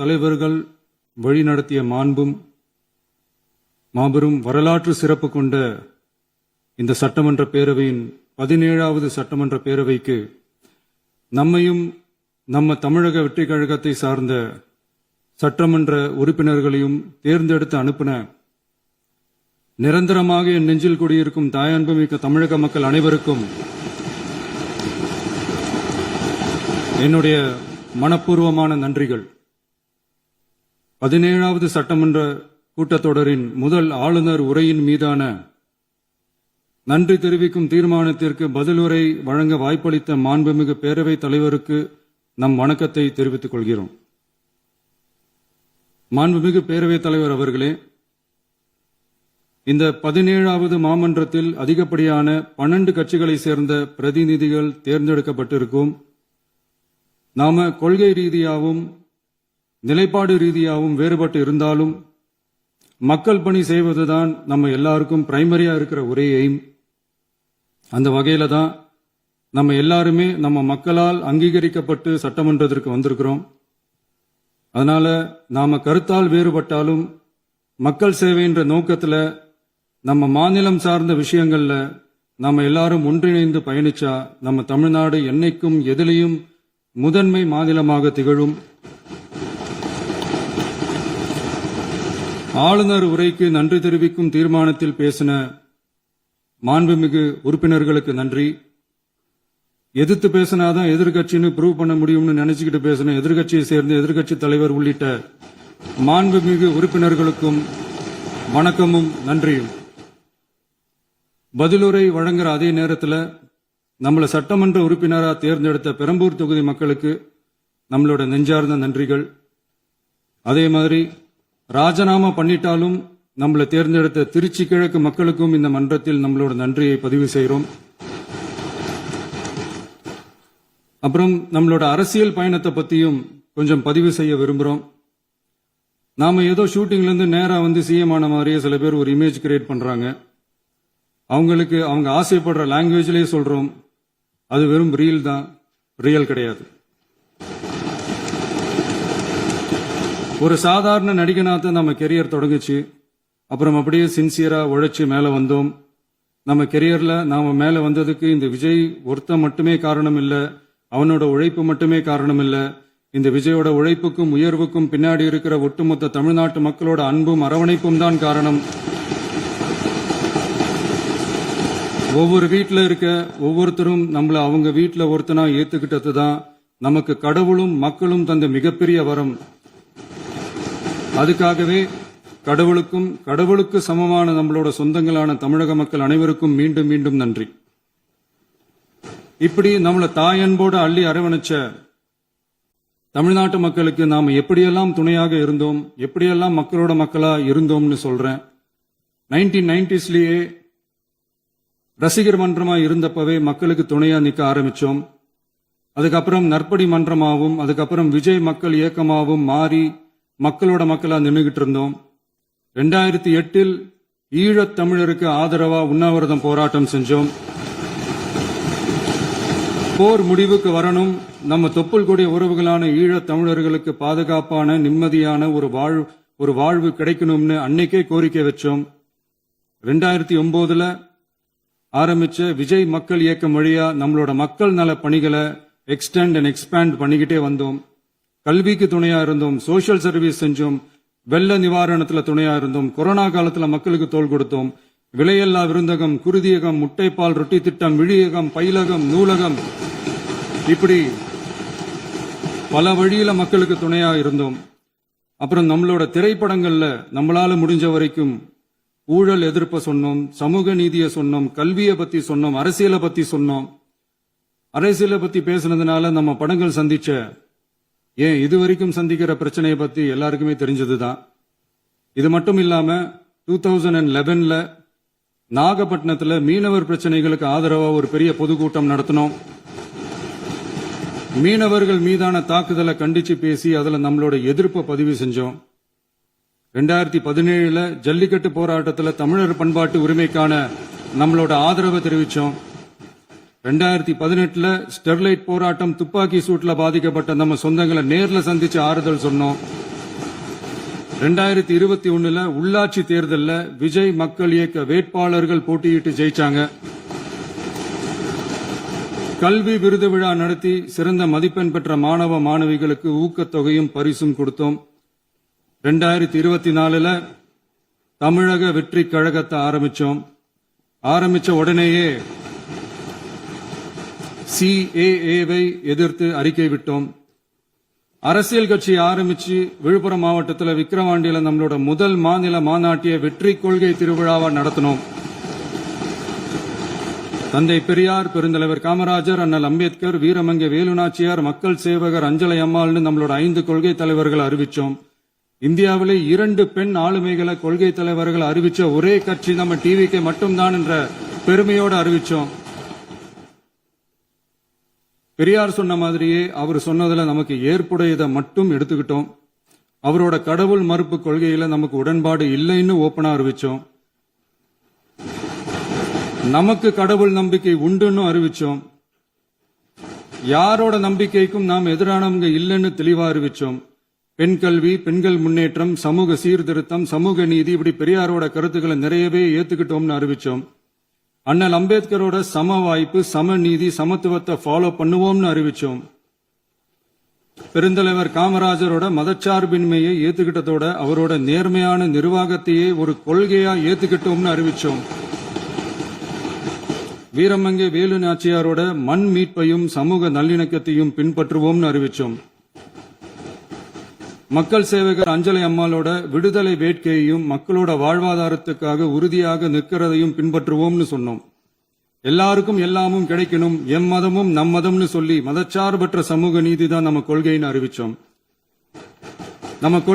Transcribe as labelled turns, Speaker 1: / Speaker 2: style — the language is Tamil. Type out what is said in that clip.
Speaker 1: தலைவர்கள் வழிநடத்திய மாபெரும் வரலாற்று சிறப்பு கொண்ட இந்த சட்டமன்ற பேரவையின் 17வது சட்டமன்ற பேரவைக்கு நம்மையும் நம்ம தமிழக வெற்றிக் கழகத்தை சார்ந்த சட்டமன்ற உறுப்பினர்களையும் தேர்ந்தெடுத்து அனுப்பின நிரந்தரமாக என் நெஞ்சில் குடியிருக்கும் தாயன்புமிக்க தமிழக மக்கள் அனைவருக்கும் என்னுடைய மனப்பூர்வமான நன்றிகள். 17வது சட்டமன்ற கூட்டத்தொடரின் முதல் ஆளுநர் உரையின் மீதான நன்றி தெரிவிக்கும் தீர்மானத்திற்கு பதிலுரை வழங்க வாய்ப்பளித்த மாண்புமிகு பேரவைத் தலைவருக்கு நம் வணக்கத்தை தெரிவித்துக் கொள்கிறோம். மாண்புமிகு பேரவைத் தலைவர் அவர்களே, இந்த 17வது மாமன்றத்தில் அதிகப்படியான 12 கட்சிகளை சேர்ந்த பிரதிநிதிகள் தேர்ந்தெடுக்கப்பட்டிருக்கும். நாம கொள்கை ரீதியாகவும் நிலைப்பாடு ரீதியாகவும் வேறுபட்டு இருந்தாலும் மக்கள் பணி செய்வதுதான் நம்ம எல்லாருக்கும் பிரைமரியா இருக்கிற ஒரே எய்ம். அந்த வகையில தான் நம்ம எல்லாருமே நம்ம மக்களால் அங்கீகரிக்கப்பட்டு சட்டமன்றத்திற்கு வந்திருக்கிறோம். அதனால நாம கருத்தால் வேறுபட்டாலும் மக்கள் சேவை என்ற நோக்கத்தில் நம்ம மாநிலம் சார்ந்த விஷயங்கள்ல நாம எல்லாரும் ஒன்றிணைந்து பயணிச்சா நம்ம தமிழ்நாடு என்னைக்கும் எதிலையும் முதன்மை மாநிலமாக திகழும். ஆளுநர் உரைக்கு நன்றி தெரிவிக்கும் தீர்மானத்தில் பேசின மாண்புமிகு உறுப்பினர்களுக்கு நன்றி. எதிர்த்து பேசினாதான் எதிர்கட்சின்னு ப்ரூவ் பண்ண முடியும்னு நினைச்சுக்கிட்டு பேசின எதிர்கட்சியை சேர்ந்த எதிர்கட்சி தலைவர் உள்ளிட்ட மாண்புமிகு உறுப்பினர்களுக்கும் வணக்கமும் நன்றியும். பதிலுரை வழங்குற அதே நேரத்தில் நம்மளை சட்டமன்ற உறுப்பினராக தேர்ந்தெடுத்த பெரம்பூர் தொகுதி மக்களுக்கு நம்மளோட நெஞ்சார்ந்த நன்றிகள். அதே மாதிரி ராஜினாமா பண்ணிட்டாலும் நம்மளை தேர்ந்தெடுத்த திருச்சி கிழக்கு மக்களுக்கும் இந்த மன்றத்தில் நம்மளோட நன்றியை பதிவு செய்கிறோம். அப்புறம் நம்மளோட அரசியல் பயணத்தை பத்தியும் கொஞ்சம் பதிவு செய்ய விரும்புகிறோம். நாம ஏதோ ஷூட்டிங்ல இருந்து நேரா வந்து சிஎம் ஆன மாதிரியே சில பேர் ஒரு இமேஜ் கிரியேட் பண்றாங்க. அவங்களுக்கு அவங்க ஆசைப்படுற லாங்குவேஜ்லயே சொல்றோம், அது வெறும் ரீல் தான், ரியல் கிடையாது. ஒரு சாதாரண நடிகனாக நம்ம கெரியர் தொடங்குச்சு. அப்புறம் அப்படியே சின்சியரா உழைச்சி மேல வந்தோம். நம்ம கெரியர்ல நாம மேல வந்ததுக்கு இந்த விஜய் ஒருத்த மட்டுமே காரணம் இல்ல, அவனோட உழைப்பு மட்டுமே காரணம் இல்ல. இந்த விஜயோட உழைப்புக்கும் உயர்வுக்கும் பின்னாடி இருக்கிற ஒட்டுமொத்த தமிழ்நாட்டு மக்களோட அன்பும் அரவணைப்பும் தான் காரணம். ஒவ்வொரு வீட்டில் இருக்க ஒவ்வொருத்தரும் நம்மள அவங்க வீட்டில் ஒருத்தனா ஏத்துக்கிட்டது தான் நமக்கு கடவுளும் மக்களும் தந்த மிகப்பெரிய வரம். அதுக்காகவே கடவுளுக்கு சமமான நம்மளோட சொந்தங்களான தமிழக மக்கள் அனைவருக்கும் மீண்டும் மீண்டும் நன்றி. இப்படி நம்மள தாயன்போடு அள்ளி அரவணைச்ச தமிழ்நாட்டு மக்களுக்கு நாம எப்படியெல்லாம் துணையாக இருந்தோம், எப்படியெல்லாம் மக்களோட மக்களா இருந்தோம்னு சொல்றேன். 1990ஸ்லயே ரசிகர் மன்றமா இருந்தப்பவே மக்களுக்கு துணையா நிக்க ஆரம்பிச்சோம். அதுக்கப்புறம் நற்படி மன்றமாவும் அதுக்கப்புறம் விஜய் மக்கள் இயக்கமாவும் மாறி மக்களோட மக்களா நின்றுகிட்டு இருந்தோம். 2008 ஈழத் தமிழருக்கு ஆதரவா உண்ணாவிரதம் போராட்டம் செஞ்சோம். போர் முடிவுக்கு வரணும், நம்ம தொப்புள் கொடிய உறவுகளான ஈழத் தமிழர்களுக்கு பாதுகாப்பான நிம்மதியான ஒரு வாழ்வு கிடைக்கணும்னு அன்னைக்கே கோரிக்கை வச்சோம். 2009 ஆரம்பிச்ச விஜய் மக்கள் இயக்கம் வழியா நம்மளோட மக்கள் நல பணிகளை எக்ஸ்டெண்ட் அண்ட் எக்ஸ்பேண்ட் பண்ணிக்கிட்டே வந்தோம். கல்விக்கு துணையா இருந்தோம், சோசியல் சர்வீஸ் செஞ்சோம், வெள்ள நிவாரணத்துல துணையா இருந்தோம், கொரோனா காலத்துல மக்களுக்கு தோள் கொடுத்தோம். விலையில்லா விருந்தகம், குருதியகம், முட்டைப்பால் ரொட்டி திட்டம், விழியகம், பயிலகம், நூலகம், இப்படி பல வழியில மக்களுக்கு துணையா இருந்தோம். அப்புறம் நம்மளோட திரைப்படங்கள்ல நம்மளால முடிஞ்ச வரைக்கும் ஊழல் எதிர்ப்ப சொன்னோம், சமூக நீதியை சொன்னோம், கல்வியை பத்தி சொன்னோம், அரசியலை பத்தி சொன்னோம். அரசியலை பத்தி பேசுனதுனால நம்ம படங்கள் சந்திச்ச இதுவரைக்கும் சந்திக்கிற பிரச்சனையை பத்தி எல்லாருக்குமே தெரிஞ்சதுதான். இது மட்டும் இல்லாம 2011 நாகப்பட்டினத்துல மீனவர் பிரச்சனைகளுக்கு ஆதரவா ஒரு பெரிய பொதுக்கூட்டம் நடத்தினோம். மீனவர்கள் மீதான தாக்குதலை கண்டிச்சு பேசி அதுல நம்மளோட எதிர்ப்பை பதிவு செஞ்சோம். 2017 ஜல்லிக்கட்டு போராட்டத்தில் தமிழர் பண்பாட்டு உரிமைக்கான நம்மளோட ஆதரவை தெரிவிச்சோம். 2018 ஸ்டெர்லைட் போராட்டம் துப்பாக்கி சூட்ல பாதிக்கப்பட்ட நம்ம சொந்தங்களை நேர்ல சந்திச்சு ஆறுதல் சொன்னோம். 2021 உள்ளாட்சி தேர்தல்ல விஜய் மக்கள் இயக்க வேட்பாளர்கள் போட்டியிட்டு ஜெயிச்சாங்க. கல்வி விருது விழா நடத்தி சிறந்த மதிப்பெண் பெற்ற மாணவ மாணவிகளுக்கு ஊக்கத்தொகையும் பரிசும் கொடுத்தோம். 2024 தமிழக வெற்றி கழகத்தை ஆரம்பிச்ச உடனேயே CAA-வை எதிர்த்து அறிக்கை விட்டோம். அரசியல் கட்சி ஆரம்பிச்சு விழுப்புரம் மாவட்டத்தில் விக்கிரவாண்டியில நம்மளோட முதல் மாநில மாநாட்டிய வெற்றி கொள்கை திருவிழாவை நடத்தினோம். தந்தை பெரியார், பெருந்தலைவர் காமராஜர், அண்ணல் அம்பேத்கர், வீரமங்கை வேலுநாச்சியார், மக்கள் சேவகர் அஞ்சலை அம்மாள்னு நம்மளோட 5 கொள்கை தலைவர்கள் அறிவிச்சோம். இந்தியாவிலே 2 பெண் ஆளுமைகளை கொள்கை தலைவர்கள் அறிவிச்ச ஒரே கட்சி நம்ம டிவிக்கு மட்டும்தான் என்ற பெருமையோடு அறிவிச்சோம். பெரியார் சொன்ன மாதிரியே அவர் சொன்னதுல நமக்கு ஏற்புடையதை மட்டும் எடுத்துக்கிட்டோம். அவரோட கடவுள் மறுப்பு கொள்கையில நமக்கு உடன்பாடு இல்லைன்னு ஓப்பனா அறிவிச்சோம். நமக்கு கடவுள் நம்பிக்கை உண்டுன்னு அறிவிச்சோம். யாரோட நம்பிக்கைக்கும் நாம் எதிரானவங்க இல்லைன்னு தெளிவா அறிவிச்சோம். பெண் கல்வி, பெண்கள் முன்னேற்றம், சமூக சீர்திருத்தம், சமூக நீதி, இப்படி பெரியாரோட கருத்துக்களை நிறையவே ஏத்துக்கிட்டோம்னு அறிவிச்சோம். அண்ணல் அம்பேத்கரோட சம வாய்ப்பு, சம நீதி, சமத்துவத்தை ஃபாலோ பண்ணுவோம்னு அறிவிச்சோம். பெருந்தலைவர் காமராஜரோட மதச்சார்பின்மையை ஏத்துக்கிட்டதோட அவரோட நேர்மையான நிர்வாகத்தையே ஒரு கொள்கையா ஏத்துக்கிட்டோம்னு அறிவிச்சோம். வீரமங்கை வேலு நாச்சியாரோட மண் மீட்பையும் சமூக நல்லிணக்கத்தையும் பின்பற்றுவோம்னு அறிவிச்சோம். மக்கள் சேவகர் அஞ்சலை அம்மாளோட விடுதலை வேட்கையையும் மக்களோட வாழ்வாதாரத்துக்காக உறுதியாக நிற்கிறதையும் பின்பற்றுவோம்னு சொன்னோம். எல்லாருக்கும் எல்லாமும் கிடைக்கணும், எம் மதமும் நம் மதம்னு சொல்லி மதச்சார்பற்ற சமூக நீதி தான் நம்ம கொள்கைன்னு அறிவிச்சோம். நம்ம கொள்கை